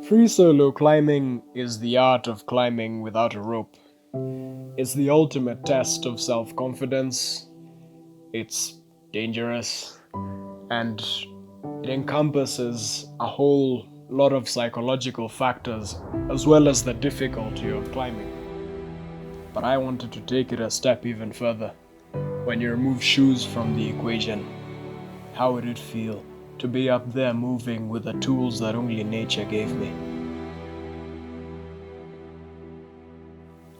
Free solo climbing is the art of climbing without a rope. It's the ultimate test of self confidence. It's dangerous and it encompasses a whole lot of psychological factors as well as the difficulty of climbing. But I wanted to take it a step even further. When you remove shoes from the equation, how would it feel to be up there moving with the tools that only nature gave me?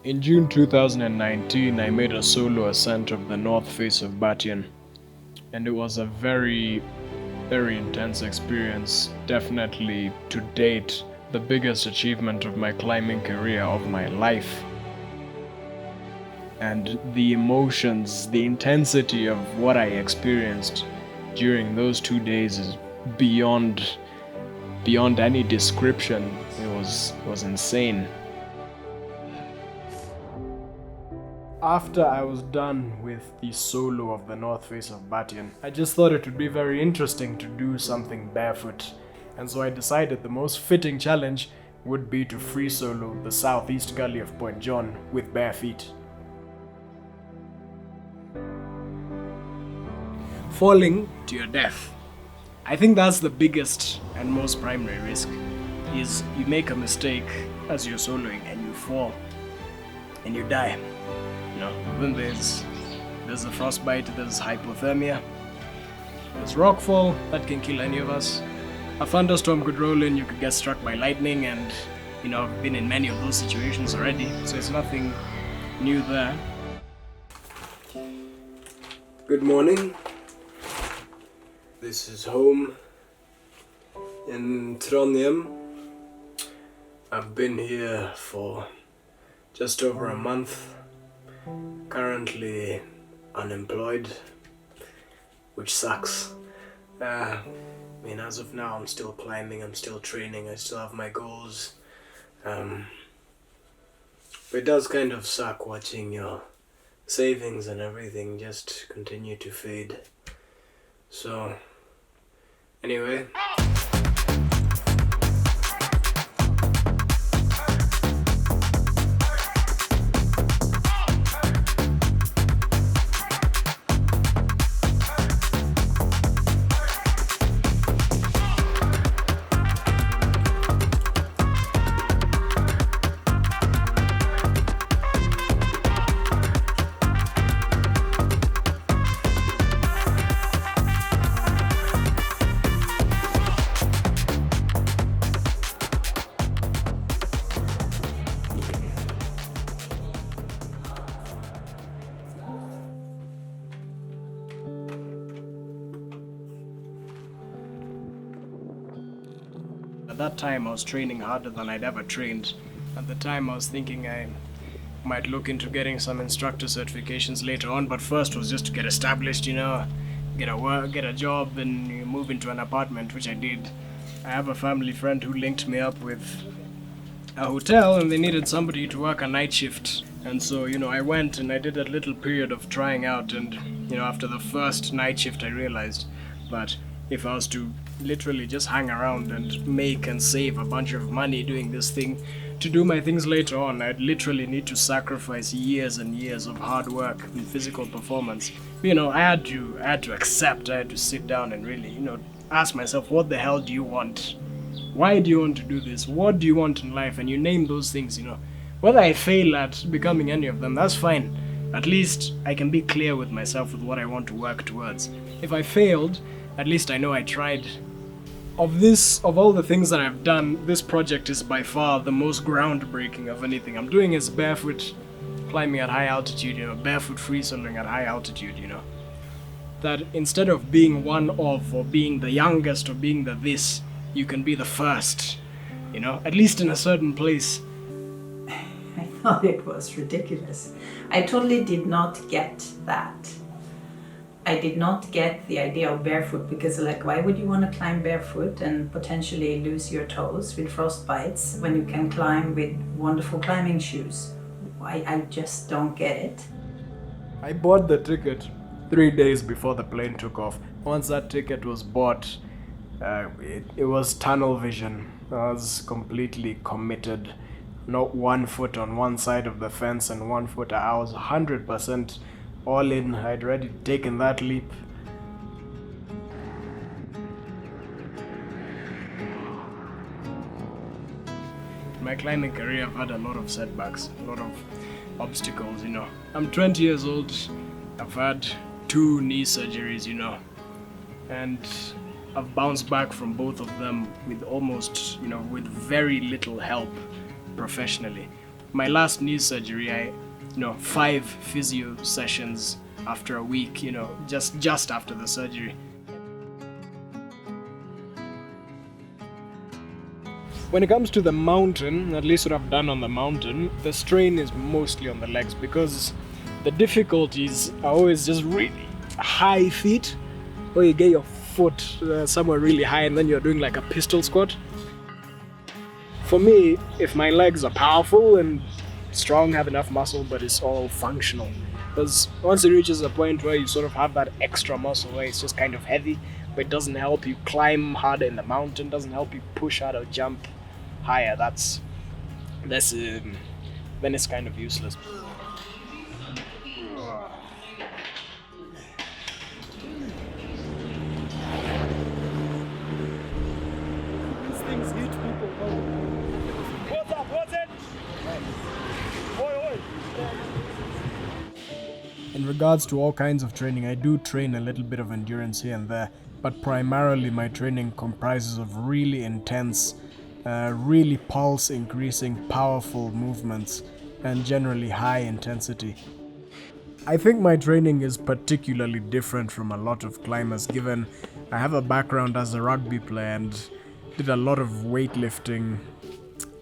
In June 2019, I made a solo ascent of the north face of Batyan, and it was a very intense experience. Definitely, to date, the biggest achievement of my climbing career, of my life. And the emotions, the intensity of what I experienced during those 2 days is beyond any description. It was insane. After I was done with the solo of the north face of Batyan, I just thought it would be very interesting to do something barefoot. And so I decided the most fitting challenge would be to free solo the southeast gully of Point John with bare feet. Falling to your death. I think that's the biggest and most primary risk, is you make a mistake as you're soloing and you fall and you die. Then there's a frostbite, there's hypothermia, there's rockfall, that can kill any of us. A thunderstorm could roll in, you could get struck by lightning, and I've been in many of those situations already, so it's nothing new there. Good morning. This is home in Trondheim. I've been here for just over a month. Currently unemployed, which sucks. As of now, I'm still climbing, I'm still training, I still have my goals. But it does kind of suck watching your savings and everything just continue to fade. So, anyway. At that time, I was training harder than I'd ever trained. At the time, I was thinking I might look into getting some instructor certifications later on, but first was just to get established, get a job, and move into an apartment, which I did. I have a family friend who linked me up with a hotel, and they needed somebody to work a night shift. And so, I went and I did a little period of trying out, and, after the first night shift, I realized that if I was to literally just hang around and make and save a bunch of money doing this thing to do my things later on, I'd literally need to sacrifice years and years of hard work and physical performance. I had to accept, I had to sit down and really, ask myself, what the hell do you want? Why do you want to do this? What do you want in life? And you name those things, Whether I fail at becoming any of them, that's fine. At least I can be clear with myself with what I want to work towards. If I failed, at least I know I tried. Of all the things that I've done, this project is by far the most groundbreaking of anything. I'm doing is barefoot climbing at high altitude, barefoot free soloing at high altitude, That instead of being one of, or being the youngest, or being the this, you can be the first, at least in a certain place. I thought it was ridiculous. I totally did not get that. I did not get the idea of barefoot because, why would you want to climb barefoot and potentially lose your toes with frostbites when you can climb with wonderful climbing shoes? I just don't get it. I bought the ticket 3 days before the plane took off. Once that ticket was bought, It was tunnel vision. I was completely committed. Not 1 foot on one side of the fence and 1 foot. I was 100% all in. I'd already taken that leap. In my climbing career, I've had a lot of setbacks, a lot of obstacles, I'm 20 years old. I've had 2 knee surgeries, and I've bounced back from both of them with almost, with very little help professionally. My last knee surgery, 5 physio sessions after a week, just after the surgery. When it comes to the mountain, at least what I've done on the mountain, the strain is mostly on the legs because the difficulties are always just really high feet, or you get your foot somewhere really high and then you're doing like a pistol squat. For me, if my legs are powerful and strong, have enough muscle, but it's all functional. Because once it reaches a point where you sort of have that extra muscle where it's just kind of heavy, but it doesn't help you climb harder in the mountain, doesn't help you push harder, jump higher, then it's kind of useless. These things hit people. What's up? What's it? Oi, oi. In regards to all kinds of training, I do train a little bit of endurance here and there, but primarily my training comprises of really intense, really pulse increasing, powerful movements, and generally high intensity. I think my training is particularly different from a lot of climbers, given I have a background as a rugby player and did a lot of weightlifting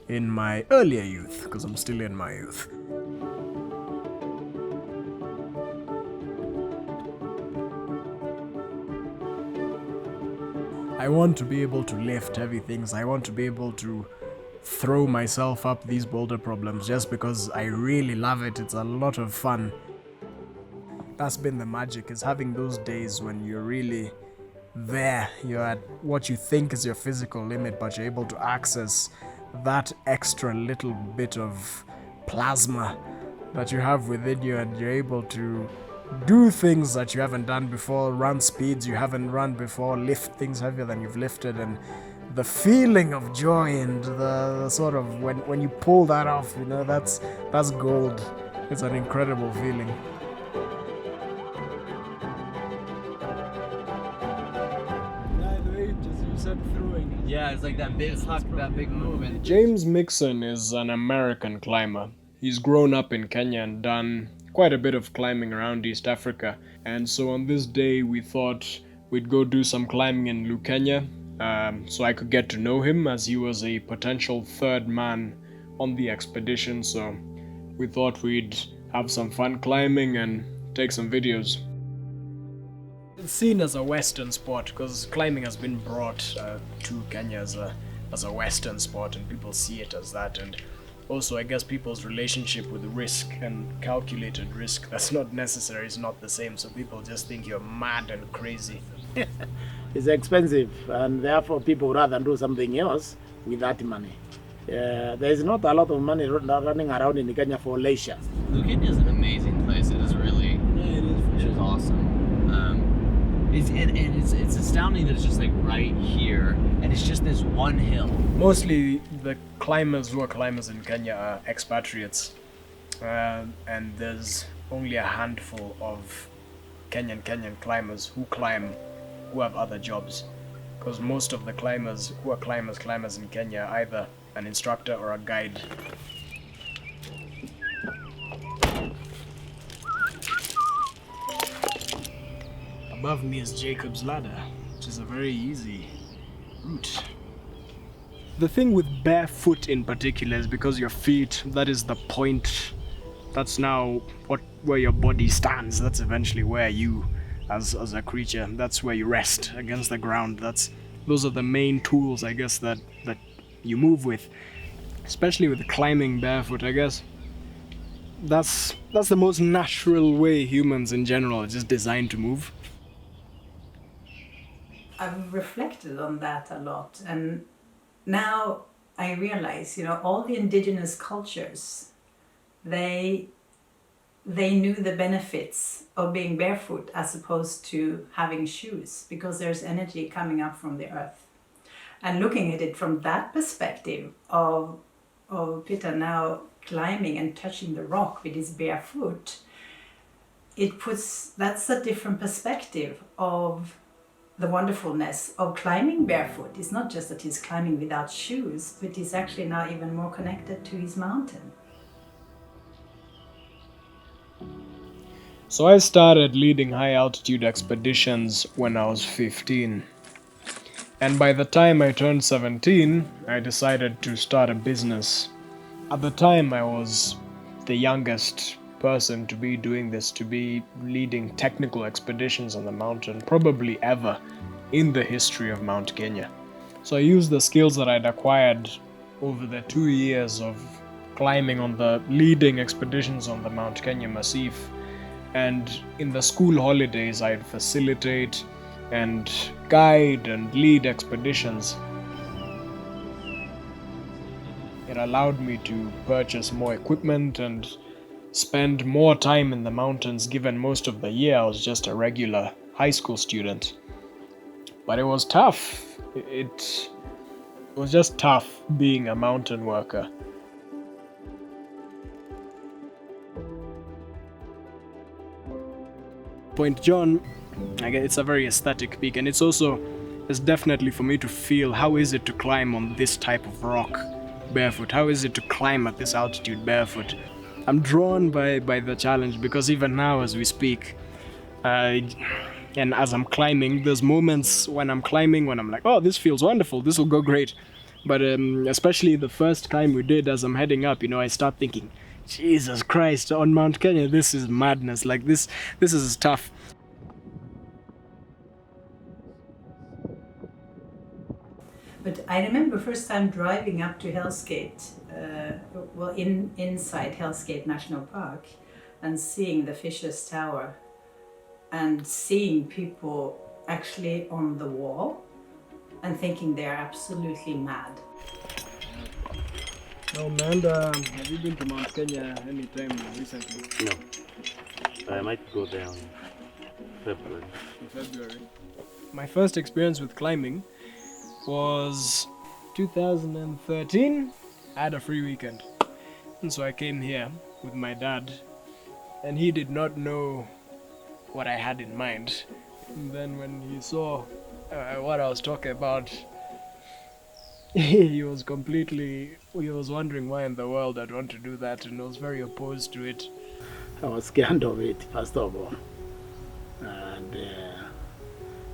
in my earlier youth, because I'm still in my youth. I want to be able to lift heavy things. I want to be able to throw myself up these boulder problems just because I really love it. It's a lot of fun. That's been the magic, is having those days when you're really there. You're at what you think is your physical limit, but you're able to access that extra little bit of plasma that you have within you, and you're able to do things that you haven't done before, run speeds you haven't run before, lift things heavier than you've lifted, and the feeling of joy and the sort of when you pull that off, that's gold. It's an incredible feeling. Yeah, it's like that big huck, that big movement. James Mixon is an American climber. He's grown up in Kenya and done quite a bit of climbing around East Africa. And so on this day, we thought we'd go do some climbing in Lukenya, so I could get to know him, as he was a potential third man on the expedition. So we thought we'd have some fun climbing and take some videos. It's seen as a Western sport because climbing has been brought to Kenya as a Western sport, and people see it as that. And also, I guess people's relationship with risk and calculated risk that's not necessary is not the same, so people just think you're mad and crazy. It's expensive, and therefore people rather do something else with that money. There is not a lot of money running around in Kenya for leisure. Lukenya is an amazing place. It is really, it is awesome. It's astounding that it's just like right here, and it's just this one hill. Mostly the climbers who are climbers in Kenya are expatriates, and there's only a handful of Kenyan climbers who have other jobs, because most of the climbers who are climbers in Kenya are either an instructor or a guide. Above me is Jacob's Ladder, which is a very easy route. The thing with barefoot in particular is because your feet, that is the point, that's now where your body stands. That's eventually where you, as a creature, that's where you rest against the ground. Those are the main tools, I guess, that you move with. Especially with climbing barefoot, I guess. That's the most natural way humans in general are just designed to move. I've reflected on that a lot, and now I realize, all the indigenous cultures, they knew the benefits of being barefoot as opposed to having shoes, because there's energy coming up from the earth. And looking at it from that perspective of Peter now climbing and touching the rock with his bare foot, that's a different perspective of the wonderfulness of climbing barefoot. It's not just that he's climbing without shoes, but he's actually now even more connected to his mountain. So I started leading high altitude expeditions when I was 15. And by the time I turned 17, I decided to start a business. At the time, I was the youngest person to be doing this, to be leading technical expeditions on the mountain, probably ever in the history of Mount Kenya. So I used the skills that I'd acquired over the 2 years of climbing on the leading expeditions on the Mount Kenya Massif. And in the school holidays, I'd facilitate and guide and lead expeditions. It allowed me to purchase more equipment and spend more time in the mountains, given most of the year I was just a regular high school student. But it was tough. It was just tough being a mountain worker. Point John, it's a very aesthetic peak, and it's definitely for me to feel how is it to climb on this type of rock barefoot. How is it to climb at this altitude barefoot? I'm drawn by the challenge, because even now as we speak, and as I'm climbing, there's moments when I'm climbing when I'm like, oh, this feels wonderful, this will go great. But especially the first climb we did, as I'm heading up, I start thinking, Jesus Christ, on Mount Kenya, this is madness. Like this is tough. But I remember first time driving up to Hell's Gate, inside Hell's Gate National Park, and seeing the Fisher's Tower, and seeing people actually on the wall, and thinking they're absolutely mad. No, Amanda, have you been to Mount Kenya anytime recently? No. I might go there in February. In February. My first experience with climbing was 2013. I had a free weekend. And so I came here with my dad, and he did not know what I had in mind. And then when he saw what I was talking about, he was wondering why in the world I'd want to do that, and I was very opposed to it. I was scared of it, first of all. And,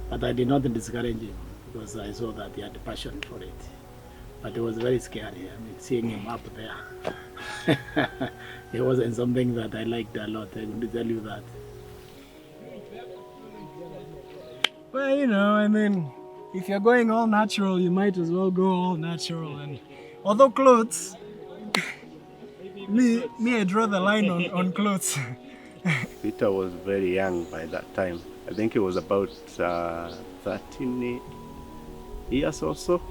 but I did not discourage him, because I saw that he had a passion for it. But it was very scary. Seeing him up there. It wasn't something that I liked a lot, I would tell you that. Well, if you're going all natural, you might as well go all natural. And although clothes, me, I draw the line on clothes. Peter was very young by that time. I think he was about 13 years or so.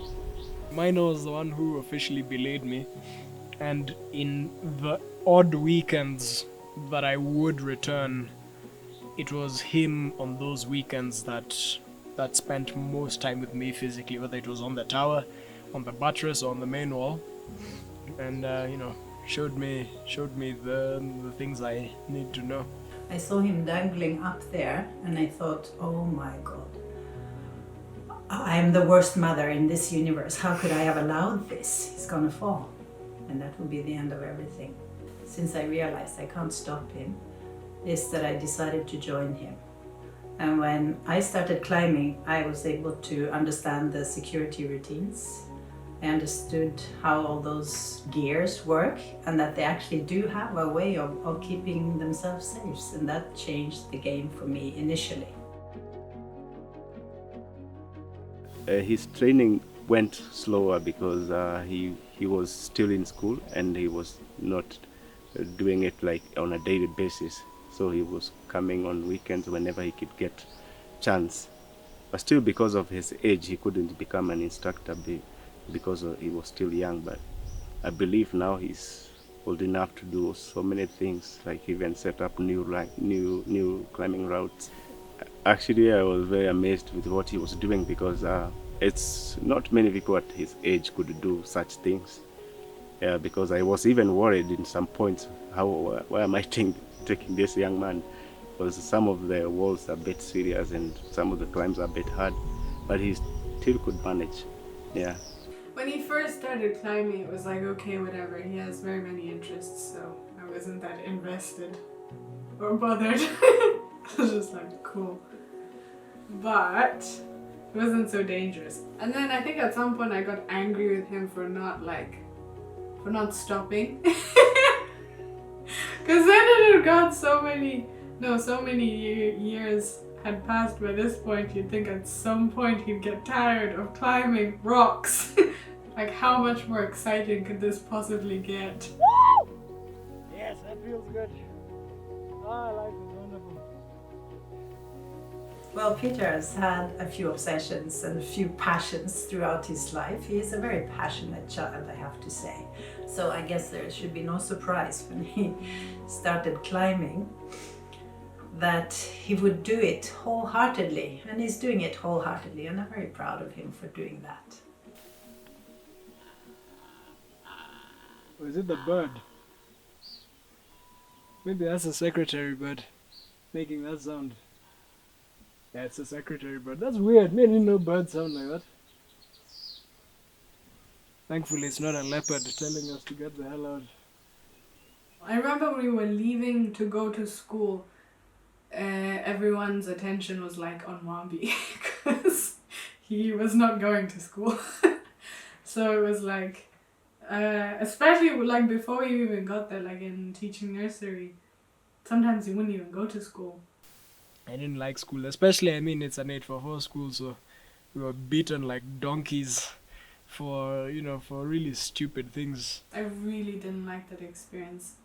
Minor was the one who officially belayed me. And in the odd weekends that I would return, it was him on those weekends that spent most time with me physically, whether it was on the tower, on the buttress, or on the main wall, and showed me the things I need to know. I saw him dangling up there, and I thought, oh my God, I am the worst mother in this universe. How could I have allowed this? He's gonna fall, and that will be the end of everything. Since I realized I can't stop him, is that I decided to join him. And when I started climbing, I was able to understand the security routines. I understood how all those gears work, and that they actually do have a way of keeping themselves safe, and that changed the game for me initially. His training went slower because he was still in school, and he was not doing it like on a daily basis. So he was coming on weekends whenever he could get chance. But still, because of his age, he couldn't become an instructor because he was still young. But I believe now he's old enough to do so many things, like even set up new climbing routes. Actually, I was very amazed with what he was doing because it's not many people at his age could do such things. Yeah, because I was even worried in some points, why am I taking this young man? Because some of the walls are a bit serious and some of the climbs are a bit hard, but he still could manage. Yeah. When he first started climbing, it was like, okay, whatever. He has very many interests, so I wasn't that invested or bothered. I was just like, cool. But it wasn't so dangerous. And then I think at some point I got angry with him for not stopping. Because then it had got so many years had passed by this point, you'd think at some point he'd get tired of climbing rocks. Like, how much more exciting could this possibly get? Yes, that feels good. Life is wonderful. Well, Peter has had a few obsessions and a few passions throughout his life. He is a very passionate child, I have to say. So I guess there should be no surprise when he started climbing that he would do it wholeheartedly. And he's doing it wholeheartedly, and I'm very proud of him for doing that. Or is it the bird? Maybe that's a secretary bird making that sound. Yeah, it's a secretary bird. That's weird. Me, I didn't know birds sound like that. Thankfully, it's not a leopard telling us to get the hell out. I remember when we were leaving to go to school, everyone's attention was like on Wambi because he was not going to school. So it was like, especially like before you even got there, like in teaching nursery, sometimes you wouldn't even go to school. I didn't like school, especially, I mean, it's an 844 school, so we were beaten like donkeys for really stupid things. I really didn't like that experience.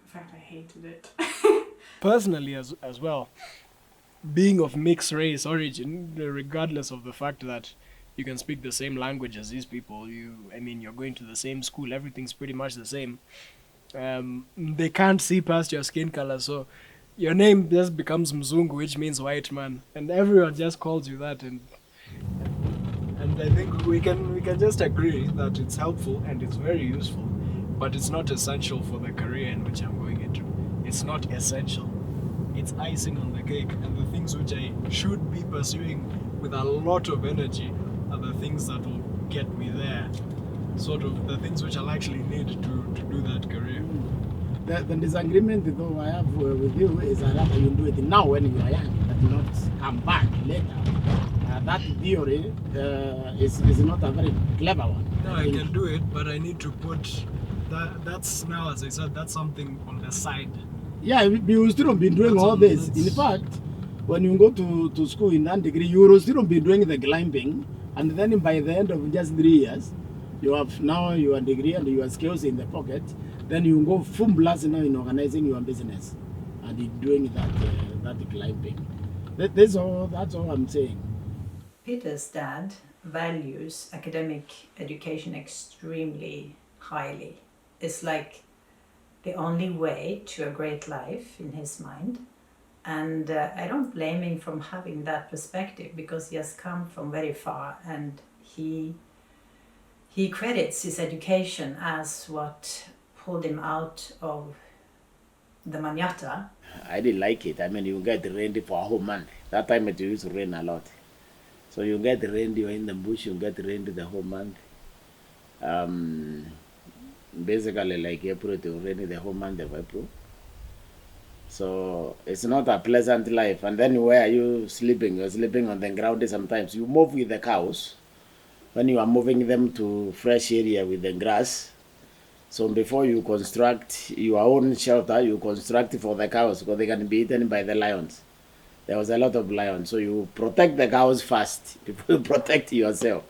In fact, I hated it. Personally as well, being of mixed race origin, regardless of the fact that you can speak the same language as these people, you're going to the same school, everything's pretty much the same. They can't see past your skin color, so your name just becomes Mzungu, which means white man, and everyone just calls you that, and I think we can just agree that it's helpful and it's very useful, but it's not essential for the career in which I'm going into. It's not essential. It's icing on the cake, and the things which I should be pursuing with a lot of energy are the things that will get me there. Sort of the things which I'll actually need to do that career. The disagreement though I have with you is that you do it now when you are young, but not come back later. That theory is not a very clever one. No, I can do it, but I need to put that's now, as I said, that's something on the side. Yeah, you still be doing all this. In fact, when you go to school in that degree, you will still be doing the climbing, and then by the end of just 3 years, you have now your degree and your skills in the pocket. Then you go full blast now in organizing your business and in doing that climbing. That's all I'm saying. Peter's dad values academic education extremely highly. It's like the only way to a great life in his mind. And I don't blame him from having that perspective, because he has come from very far, and he credits his education as what pulled him out of the Manyata. I didn't like it. I mean, you get rained for a whole month. That time it used to rain a lot. So you get rained, you're in the bush, you get rained the whole month. Basically like April to rain the whole month of April. So it's not a pleasant life. And then where are you sleeping? You're sleeping on the ground sometimes. You move with the cows. When you are moving them to fresh area with the grass, so before you construct your own shelter, you construct for the cows because they can be eaten by the lions. There was a lot of lions, so you protect the cows first before you protect yourself.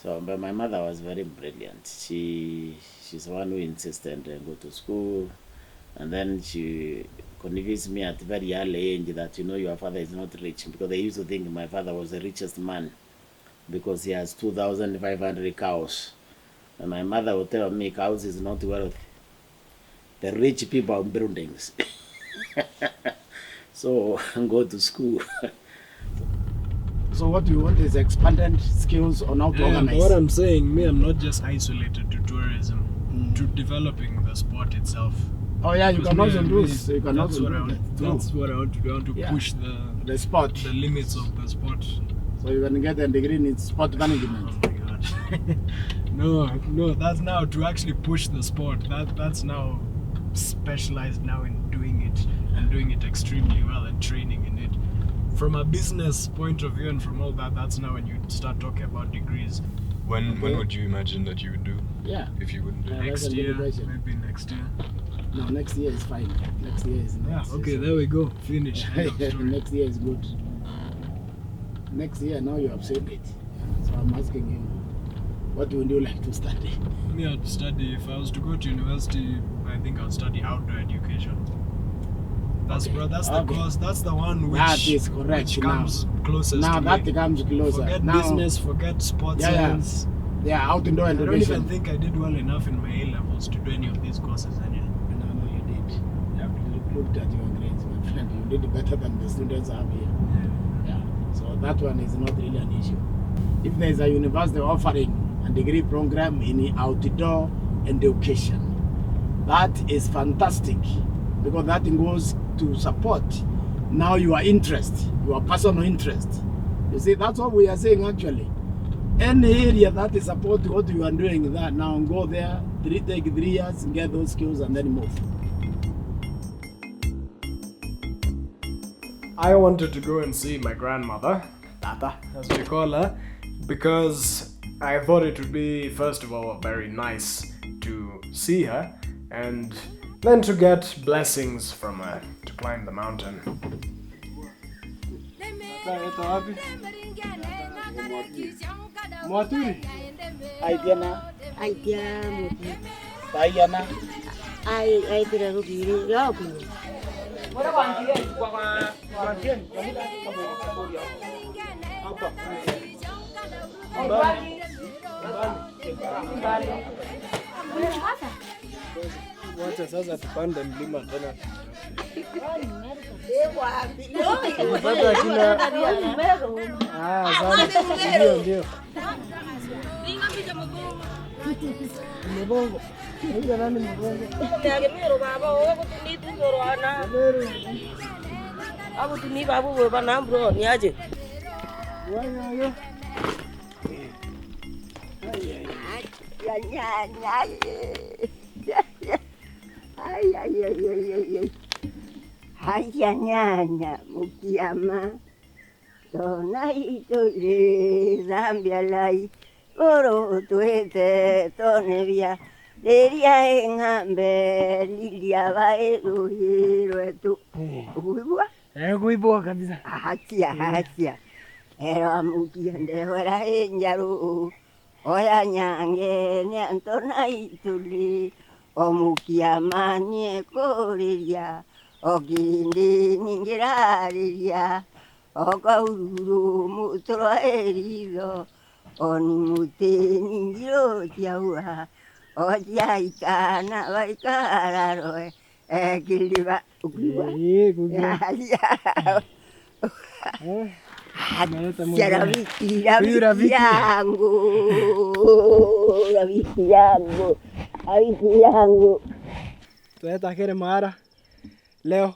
So, but my mother was very brilliant. She's the one who insisted to go to school, and then she convinced me at a very early age that, you know, your father is not rich, because they used to think my father was the richest man because he has 2,500 cows. And my mother would tell me cows is not wealth. The rich people are buildings. So go to school. So what you want is expanded skills on how to organize. What I'm saying, me, I'm not just isolated to tourism, to developing the sport itself. Oh yeah, you Because can me, also do me, it. You can that's also what I do want. that. That's what I want to do. I want to Yeah. push The sport. the limits of the sport. So you can get a degree in sport Oh management. my god. No, that's now to actually push the sport. That's now specialized now in doing it and doing it extremely well and training in it. From a business point of view and from all that, that's now when you start talking about degrees. When would you imagine that you would do Yeah. if you wouldn't do Yeah. it? Next that's a year, good question. maybe next year. No, next year is fine. Next year is Yeah, next. okay, there we go. Finish. End of story. Next year is good. Next year, now you have said it. So I'm asking you, what would you like to study? Me, I'd study, if I was to go to university, I think I'd study outdoor education. That's Okay. that's the Okay. course, that's the one which, That is correct which now. comes closest Now to that me. comes closer. Forget now, business, forget sports Yeah, yeah. science. Yeah, outdoor I don't education. even think I did well enough in my A-levels to do any of these courses anyway. No, you did. Yeah, looked at your grades, my friend. You did better than the students have here. Yeah. So that one is not really an issue. If there is a university offering a degree program in outdoor education, that is fantastic, because that goes to support now your interest, your personal interest. You see, that's what we are saying actually. Any area that is support what you are doing, that now go there, take 3 years, get those skills, and then move. I wanted to go and see my grandmother, Tata, as we call her, because I thought it would be, first of all, very nice to see her, and then to get blessings from her to climb the mountain. Naituli. Aidiana. Tayana. Ai tira rugiri ya ku. Wacha sasa tupande mlima tena. Ndio. Mbongo. Ndio nani mbongo? Nyagemero baba o ko tuni tu zorana. Abu tuni babu we bana bro ni aje. Wayo. Haya nyanya mukiyama dona itole zambia lai oro tuete tonevia deria engambe lilia baeru hiru uibwa Kuibua kabisa. hakia era mukia ndewera enjaru oya nyange ne antona ituli omukia manie koriria ogindi ningiraria okaururu mutro erido oni muti ningiro tiaua ojaikana vaikararoe ekiliva ukuiwa rafiki yangu. Tunaenda kile mara leo.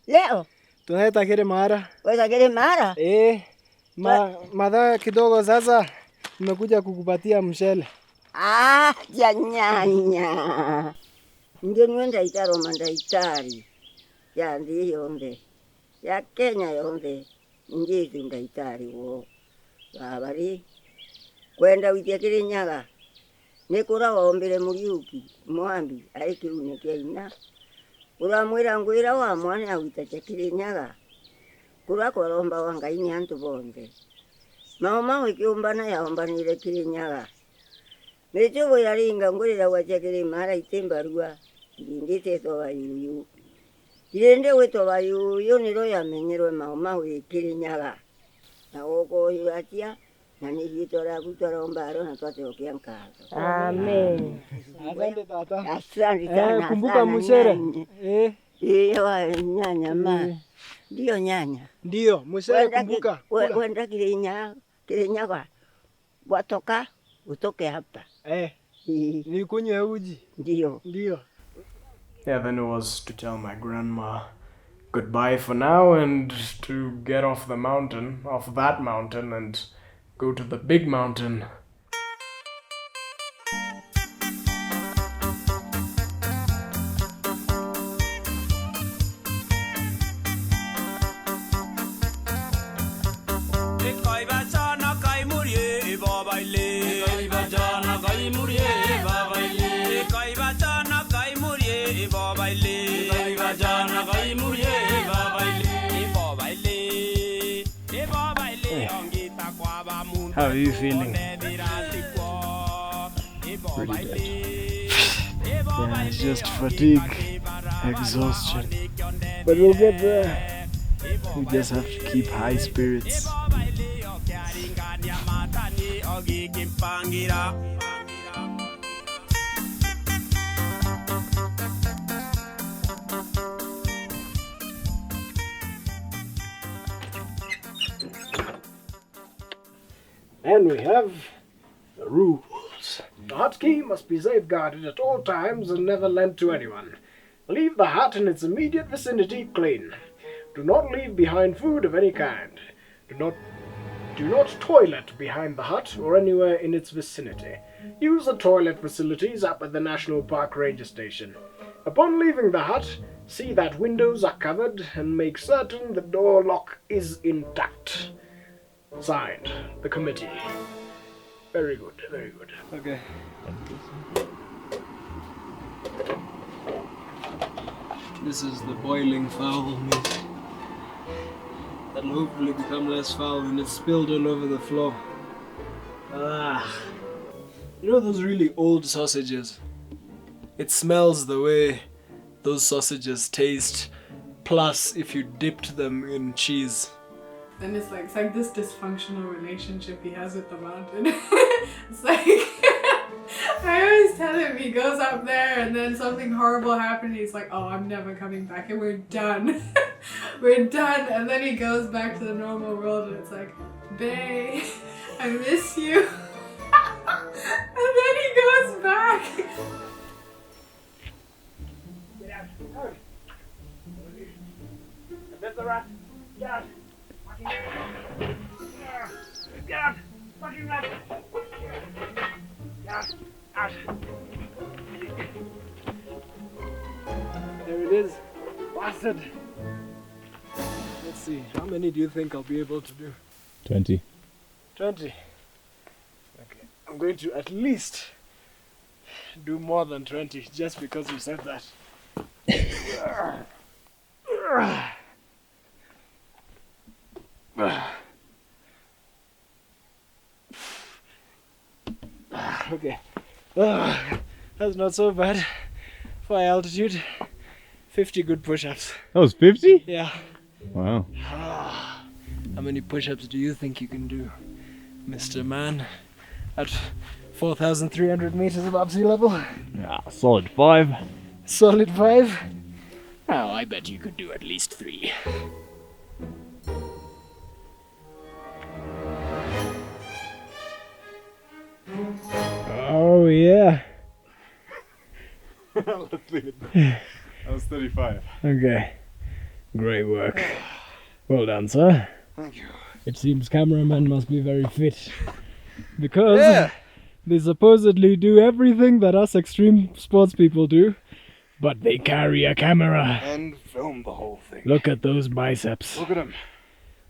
Leo Tunaenda kile mara. wewe kile mara Madha kidogo sasa nimekuja kukupatia mshele. ya nyanya ndio nienda itaro mandaitari ya ndi yombe ya Kenya yombe ngithi ndaitari wo babari kwenda witia kile nyaga nikura wombere muriuki mwambi aikiune keina uramwira ngwira wa mwana awita kile nyaga kura koromba wanga ini antu bonde mama wikiumbana yaombanire kile nyaga Mecho yaringa ngorera wachakire mara itembarua ndite to ayuyu Irende wetoba yuyo niro yamenyerwe mauma wikirinyaga. Na oko yuatia na nilitora kutora ombaro na twate okiankazo. Amen. Asante tata. Asante sana. Kumbuka mushere. Iyo nyanya ma. Ndio nyanya. Ndio, mushere kumbuka. Wenda Kirinyaga. Watoka utoke hapa. Nikunywe uji. Ndio. Ndio. Yeah, then it was to tell my grandma goodbye for now and to get off that mountain and go to the big mountain. How are you feeling? Pretty dead. Yeah, it's just fatigue, exhaustion. But we'll get there. We just have to keep high spirits. And we have the rules. The hut key must be safeguarded at all times and never lent to anyone. Leave the hut and its immediate vicinity clean. Do not leave behind food of any kind. Do not toilet behind the hut or anywhere in its vicinity. Use the toilet facilities up at the National Park Ranger Station. Upon leaving the hut, see that windows are covered and make certain the door lock is intact. Signed, the committee. Very good, very good. Okay. This is the boiling fowl meat. That'll hopefully become less foul when it's spilled all over the floor. You know those really old sausages? It smells the way those sausages taste, plus if you dipped them in cheese. And it's like this dysfunctional relationship he has with the mountain. It's like I always tell him he goes up there and then something horrible happens. He's like, "Oh, I'm never coming back," and we're done. We're done. And then he goes back to the normal world, and it's like, "Bae, I miss you." And then he goes back. Get out. Go. Get the rat. Get out. Get out. Fucking rat. Get out. Out. There it is. Bastard. Let's see. How many do you think I'll be able to do? 20. 20. Okay. I'm going to at least do more than 20 just because you said that. Okay. That's not so bad for high altitude. 50 good push-ups. That was 50? Yeah. Wow. How many push-ups do you think you can do, Mr. Man, at 4,300 meters above sea level? Yeah, solid 5. Solid 5? Oh, I bet you could do at least 3. Oh yeah. Let's leave it there. That was 35. Okay. Great work. Well done, sir. Thank you. It seems cameramen must be very fit. Because they supposedly do everything that us extreme sports people do, but they carry a camera. And film the whole thing. Look at those biceps. Look at them.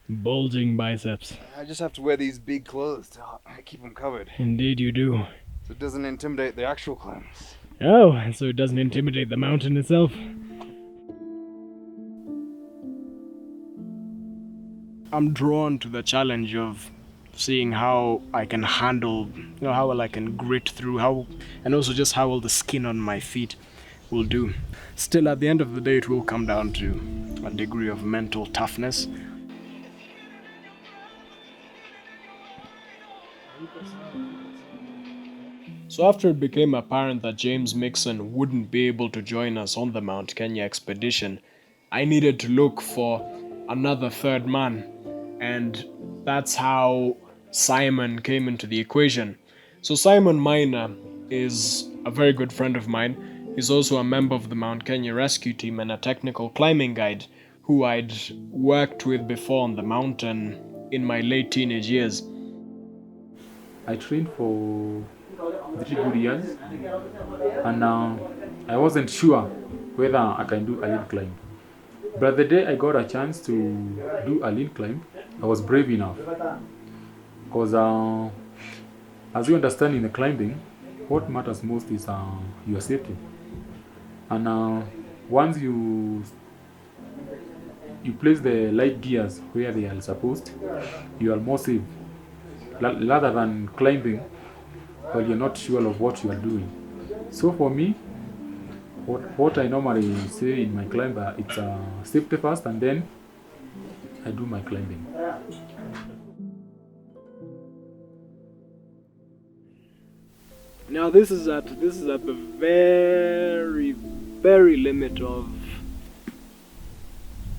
Bulging biceps. I just have to wear these big clothes to keep them covered. Indeed you do. So it doesn't intimidate the actual climbers. Oh, so it doesn't intimidate the mountain itself. I'm drawn to the challenge of seeing how I can handle, how well I can grit through, and also just how well the skin on my feet will do. Still, at the end of the day, it will come down to a degree of mental toughness. So after it became apparent that James Mixon wouldn't be able to join us on the Mount Kenya expedition, I needed to look for another third man, and that's how Simon came into the equation. So Simon Miner is a very good friend of mine. He's also a member of the Mount Kenya rescue team and a technical climbing guide who I'd worked with before on the mountain in my late teenage years. I trained for 3 good years, and I wasn't sure whether I can do a lead climb. But the day I got a chance to do a lead climb, I was brave enough. Because as you understand in the climbing, what matters most is your safety. And once you place the light gears where they are supposed, you are more safe. Rather than climbing while you're not sure of what you are doing. So for me, what I normally say in my climber, it's safety first, and then I do my climbing. Now this is at the very, very limit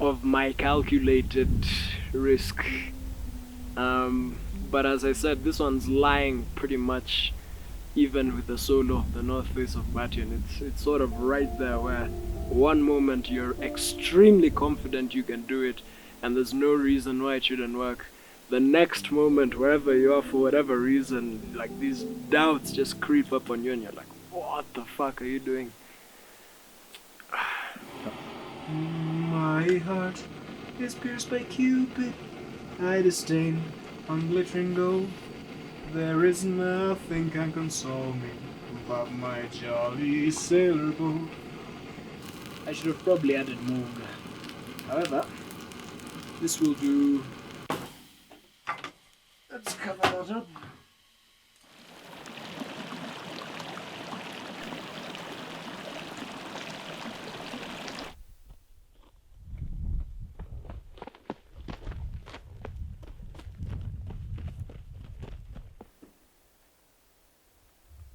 of my calculated risk. But as I said, this one's lying pretty much even with the solo of the north face of Batian. It's sort of right there where one moment you're extremely confident you can do it and there's no reason why it shouldn't work. The next moment, wherever you are, for whatever reason, like these doubts just creep up on you and you're like, what the fuck are you doing? My heart is pierced by Cupid. I disdain on glittering gold. There is nothing can console me but my jolly sailor boat. I should have probably added Moog. However, this will do. Let's cover that up.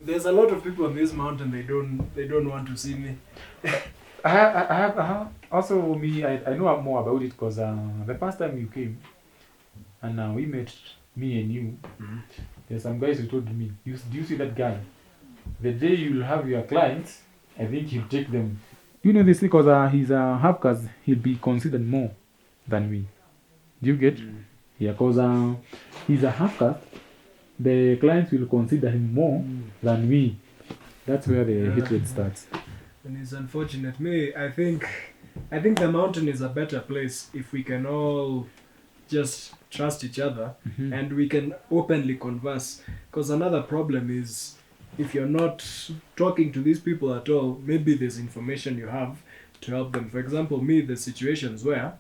There's a lot of people on this mountain. They don't want to see me. I have also me. I know more about it because the first time you came, and we met, me and you. Mm-hmm. There's some guys who told me, do you see that guy? The day you'll have your clients, I think he'll take them. You know this because he's a half caste. He'll be considered more than me. Do you get? Yeah, because he's a half caste. The clients will consider him more than me. That's where the hatred starts. And it's unfortunate. I think the mountain is a better place if we can all just trust each other and we can openly converse. Because another problem is if you're not talking to these people at all, maybe there's information you have to help them. For example, there's situations where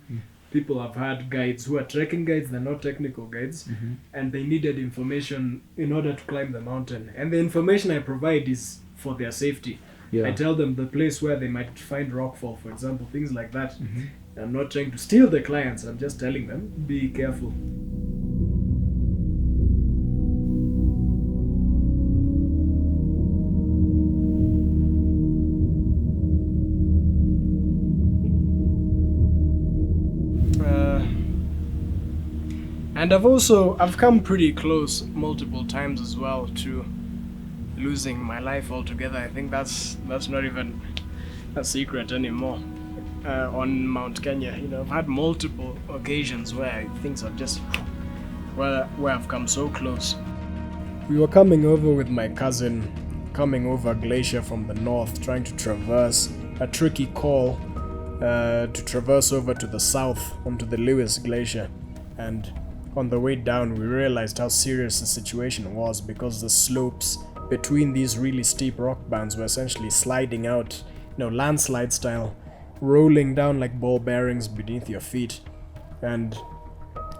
people have had guides who are trekking guides, they're not technical guides, and they needed information in order to climb the mountain. And the information I provide is for their safety. Yeah. I tell them the place where they might find rockfall, for example, things like that. I'm not trying to steal the clients, I'm just telling them, be careful. And I've come pretty close multiple times as well to losing my life altogether. I think that's not even a secret anymore. On Mount Kenya, I've had multiple occasions where things have just where I've come so close. We were coming over with my cousin, coming over a glacier from the north, trying to traverse a tricky col to traverse over to the south onto the Lewis Glacier. And on the way down, we realized how serious the situation was because the slopes between these really steep rock bands were essentially sliding out, landslide style, rolling down like ball bearings beneath your feet. And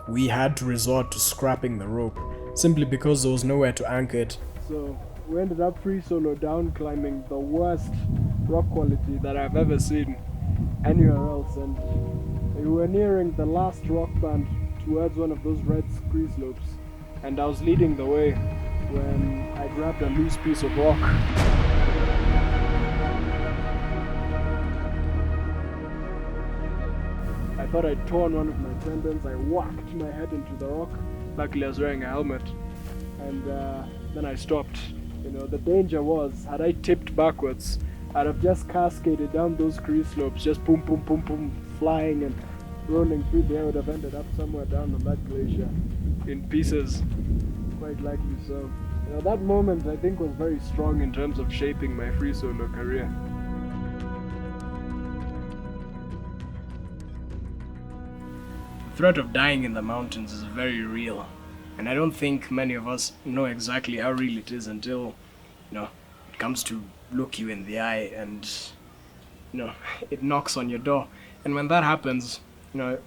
we had to resort to scrapping the rope simply because there was nowhere to anchor it. So we ended up free solo down climbing the worst rock quality that I've ever seen anywhere else. And we were nearing the last rock band towards one of those red scree slopes, and I was leading the way when I grabbed a loose piece of rock. I thought I'd torn one of my tendons. I whacked my head into the rock. Luckily I was wearing a helmet, and then I stopped. You know, the danger was, had I tipped backwards, I'd have just cascaded down those scree slopes, just boom, boom, boom, boom, flying and rolling through the air. I would have ended up somewhere down on that glacier in pieces, quite likely so. You know, that moment I think was very strong in terms of shaping my free solo career. The threat of dying in the mountains is very real, and I don't think many of us know exactly how real it is until, you know, it comes to look you in the eye and, you know, it knocks on your door. And when that happens, you know,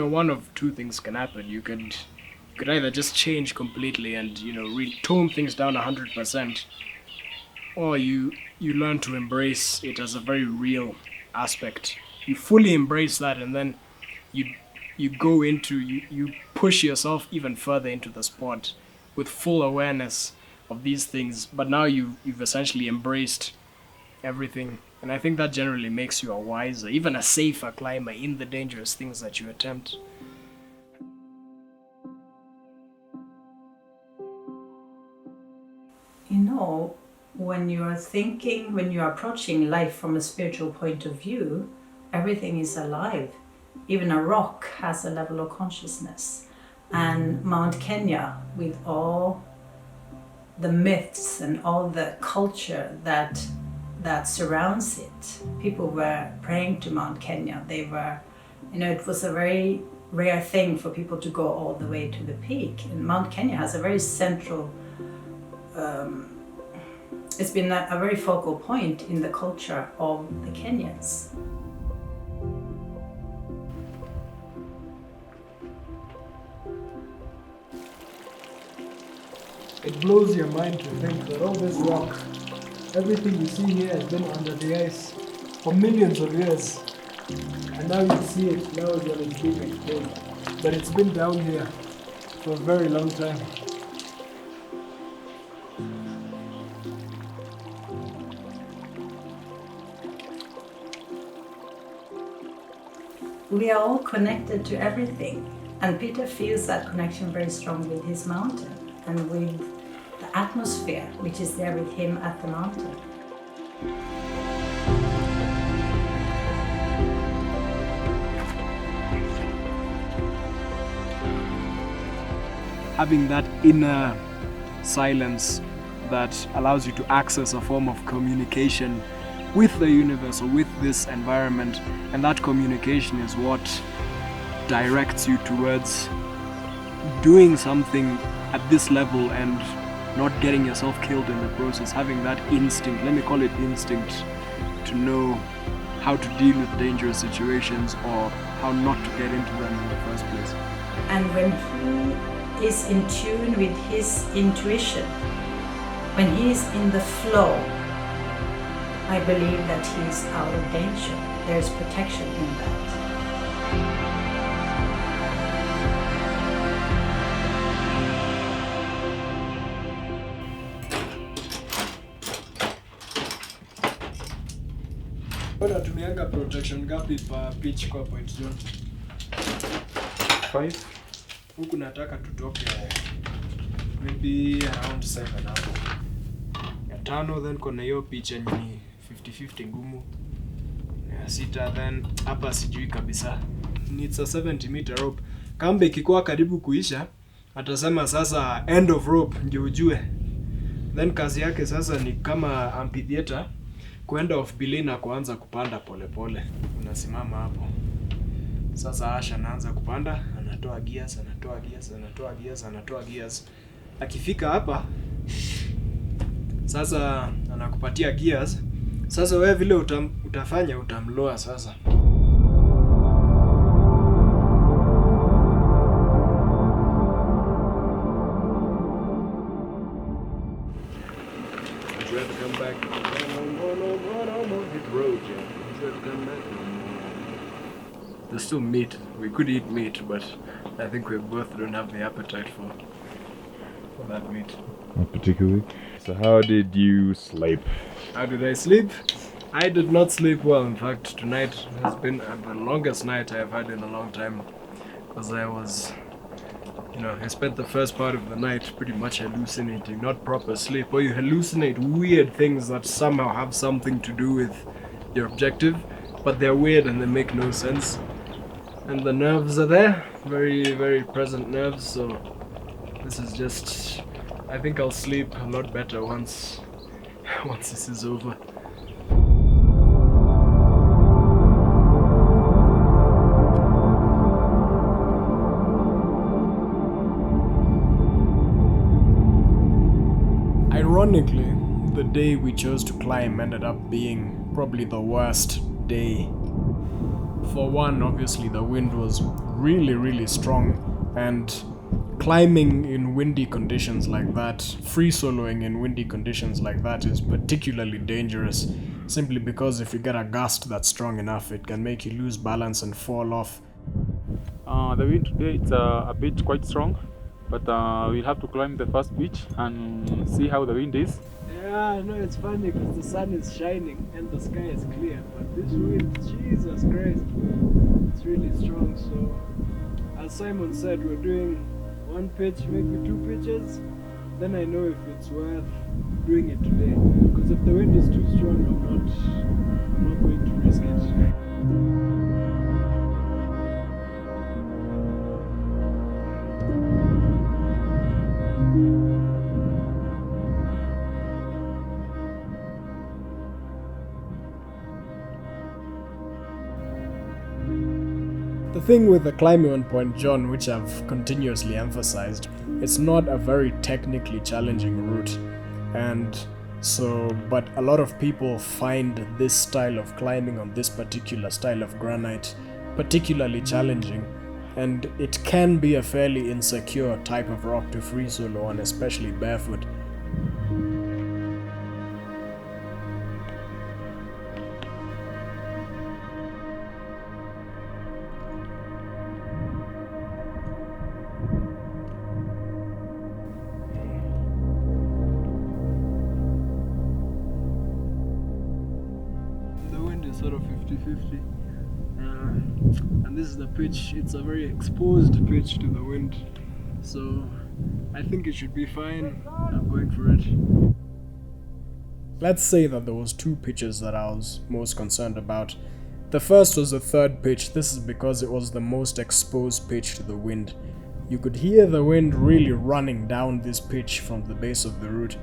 one of two things can happen. You could either just change completely and, you know, tone things down 100%, or you learn to embrace it as a very real aspect. You fully embrace that, and then you go into, you push yourself even further into the sport with full awareness of these things, but now you've essentially embraced everything. And I think that generally makes you a wiser, even a safer climber in the dangerous things that you attempt. You know, when you're approaching life from a spiritual point of view, everything is alive. Even a rock has a level of consciousness. And Mount Kenya, with all the myths and all the culture that surrounds it, people were praying to Mount Kenya. They were, you know, it was a very rare thing for people to go all the way to the peak. And Mount Kenya has a very central, it's been a very focal point in the culture of the Kenyans. It blows your mind to think that all this rock, everything you see here has been under the ice for millions of years. And now you see it, now is when it's being explained. But it's been down here for a very long time. We are all connected to everything, and Peter feels that connection very strong with his mountain and with the atmosphere which is there with him at the mountain. Having that inner silence that allows you to access a form of communication with the universe or with this environment, and that communication is what directs you towards doing something at this level and not getting yourself killed in the process. Having that instinct, let me call it instinct, to know how to deal with dangerous situations or how not to get into them in the first place. And when he is in tune with his intuition, when he is in the flow, I believe that he is out of danger. There's protection in that. Unatumianga protection gapi pa pitch kwa point zone? 5. Huku nataka tutoke maybe around 7 hapo. Ya 5 then kuna hiyo pitch yenye ni 50-50 ngumu. Ya 6 then hapa sijui kabisa. It's a 70 meter rope. Kamba ikikuwa karibu kuisha, atasema sasa end of rope ndio ujue. Then kazi yake sasa ni kama amphitheater, kuenda off belay na kuanza kupanda polepole. Unasimama hapo. Sasa Asha anaanza kupanda, anatoa gears, anatoa gears, anatoa gears, anatoa gears. Akifika hapa, sasa anakupatia gears. Sasa wewe vile utafanya utamloa sasa. We have to come back. No more. Hit road, yeah. We have to come back. There's still meat. We could eat meat, but I think we both don't have the appetite for that meat. Not particularly. So how did you sleep? How did I sleep? I did not sleep well. In fact, tonight has been the longest night I have had in a long time. Because I spent the first part of the night pretty much hallucinating, not proper sleep, or you hallucinate weird things that somehow have something to do with your objective, but they're weird and they make no sense. And the nerves are there, very, very present nerves, so this is just... I think I'll sleep a lot better once this is over. Ironically, the day we chose to climb ended up being probably the worst day. For one, obviously the wind was really, really strong, and climbing in windy conditions like that, free soloing in windy conditions like that is particularly dangerous, simply because if you get a gust that's strong enough, it can make you lose balance and fall off. The wind today it's a bit quite strong, but we'll have to climb the first beach and see how the wind is. Yeah, no, it's funny because the sun is shining and the sky is clear, but this wind, Jesus Christ, it's really strong. So, as Simon said, we're doing one pitch, maybe two pitches, then I know if it's worth doing it today. Because if the wind is too strong, I'm not going to risk it. The thing with the climbing on Point John, which I've continuously emphasized, it's not a very technically challenging route, but a lot of people find this style of climbing on this particular style of granite particularly challenging, and it can be a fairly insecure type of rock to free solo on, especially barefoot. Sort of 50-50, and this is the pitch. It's a very exposed pitch to the wind, so I think it should be fine. I'm going for it. Let's say that there was two pitches that I was most concerned about. The first was the third pitch. This is because it was the most exposed pitch to the wind. You could hear the wind really running down this pitch from the base of the route.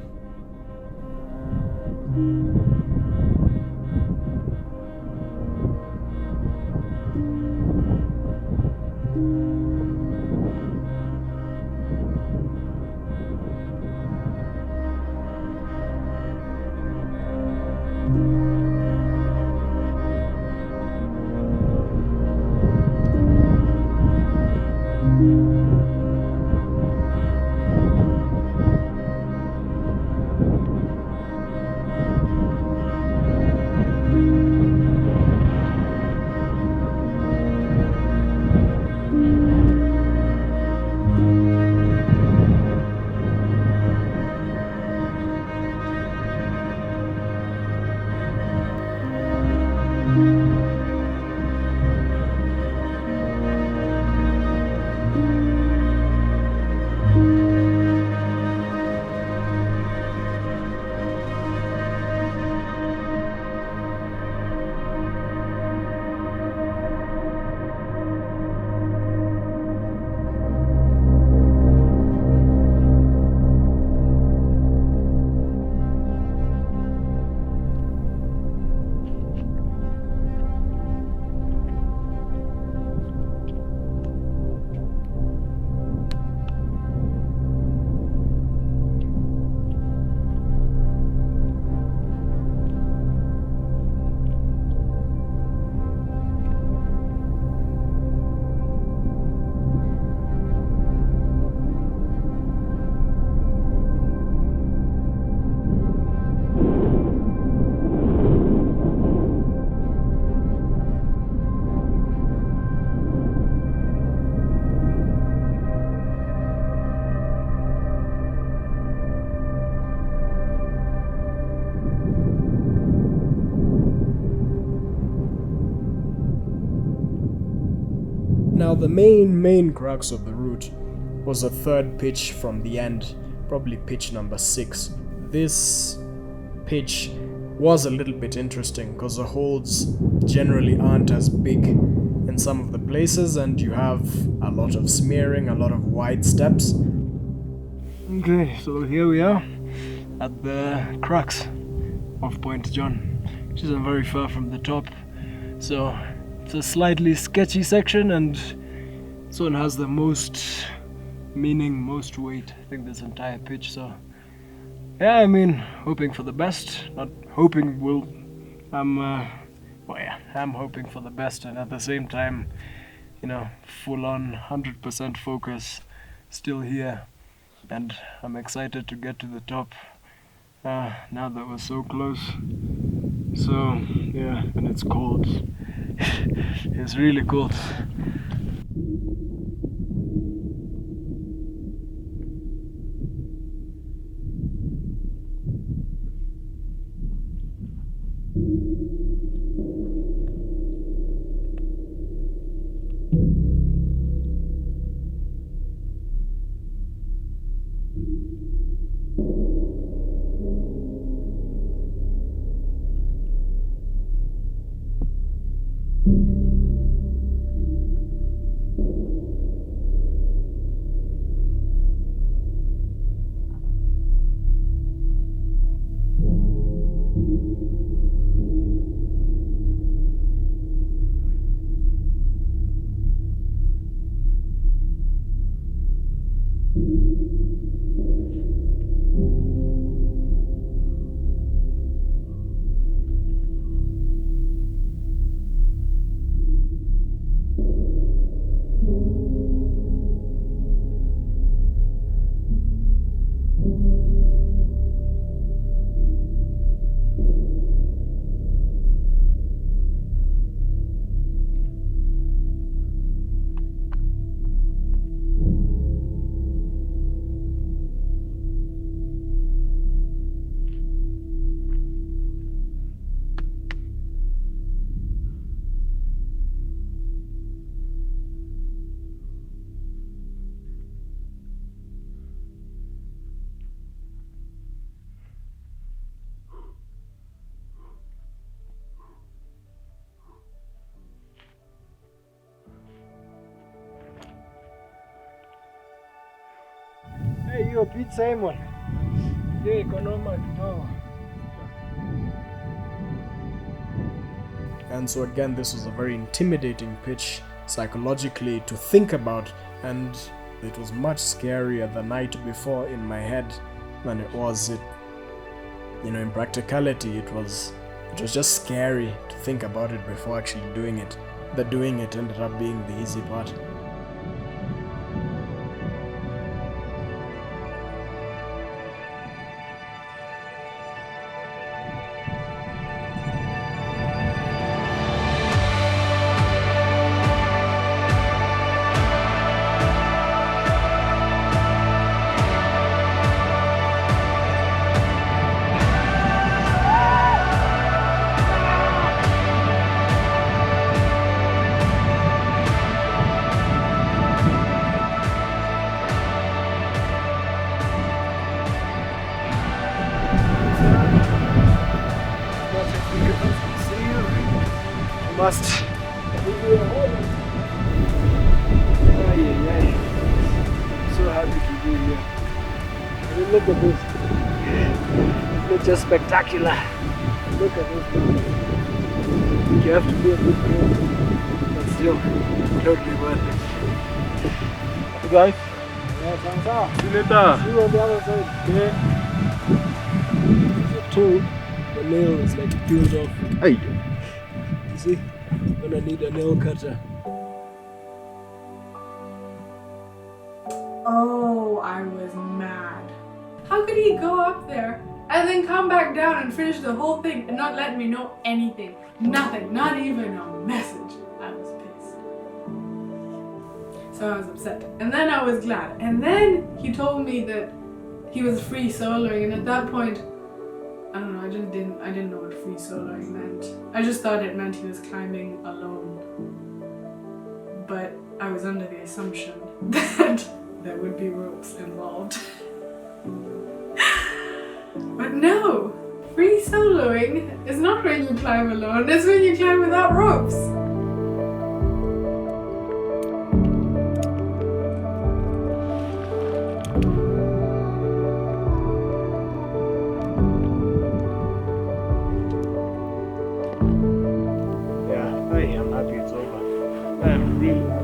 Now the main crux of the route was a third pitch from the end, probably pitch number 6. This pitch was a little bit interesting because the holes generally aren't as big in some of the places, and you have a lot of smearing, a lot of wide steps. Okay, so here we are at the crux of Point John, which isn't very far from the top. So it's a slightly sketchy section, and this one has the most meaning, most weight, I think, this entire pitch. So yeah, I mean, hoping for the best. Not hoping I'm hoping for the best, and at the same time, full on 100% focus still here, and I'm excited to get to the top now that we're so close. So yeah, and it's cold. It's really cold. Hey, hiyo pizza Simon. Hiyo iko noma kidogo. And so again, this was a very intimidating pitch psychologically to think about, and it was much scarier the night before in my head than it was in practicality. It was just scary to think about it before actually doing it. The doing it ended up being the easy part. Must. So happy to be here. I mean, look at this. It's just spectacular. Look at this. You have to be a good girl, but still, totally worth it. You guys? Yeah, thanks. See you later. See you on the other side. Okay. The toe, the nail is like peeled off. Hey. You see? Gonna need a nail cutter. Oh, I was mad. How could he go up there and then come back down and finish the whole thing and not let me know anything? Nothing, not even a message. I was pissed. So I was upset. And then I was glad. And then he told me that he was free soloing, and at that point, I don't know, I didn't know what free soloing meant. I just thought it meant he was climbing alone. But I was under the assumption that there would be ropes involved. But no! Free soloing is not when you climb alone, it's when you climb without ropes. Yeah, I am happy it's over. I'm really happy.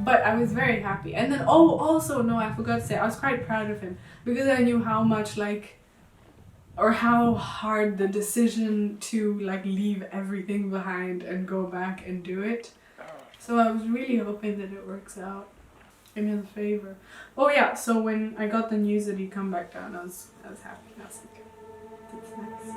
But I was very happy. And then, also, no, I forgot to say, I was quite proud of him because I knew how much, or how hard the decision to, leave everything behind and go back and do it. So I was really hoping that it works out in his favor. Oh yeah, so when I got the news that he'd come back down, I was happy. I was like, that's nice.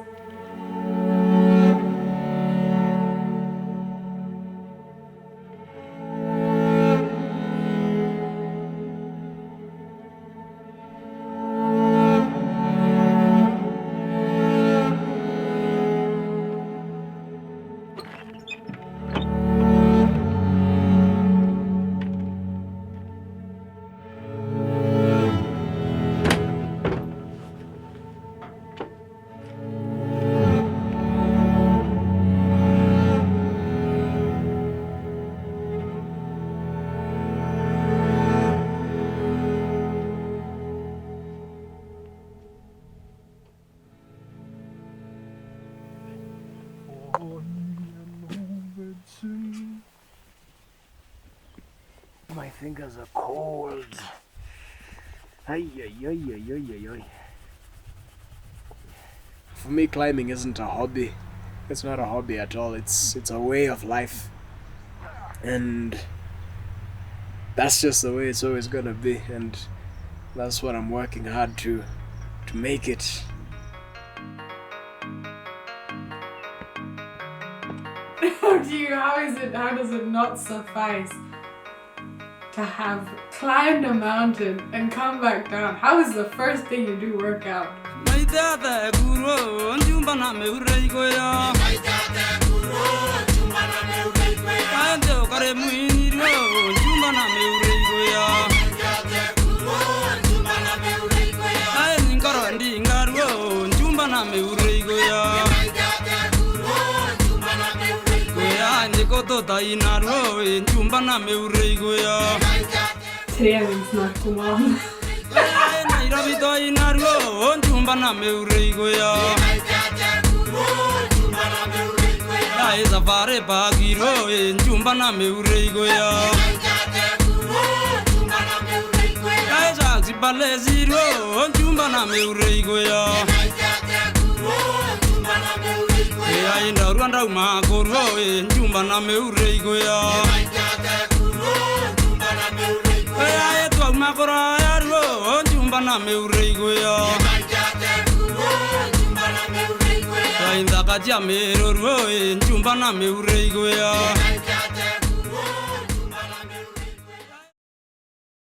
My fingers are cold. Ay, ay, ay, ay, ay, ay, ay. For me, climbing isn't a hobby. It's not a hobby at all. It's a way of life. And that's just the way it's always gonna be. And that's what I'm working hard to make it. How does it not suffice to have climbed a mountain and come back down? How is the first thing you do work out? Today I think it's not Kumam.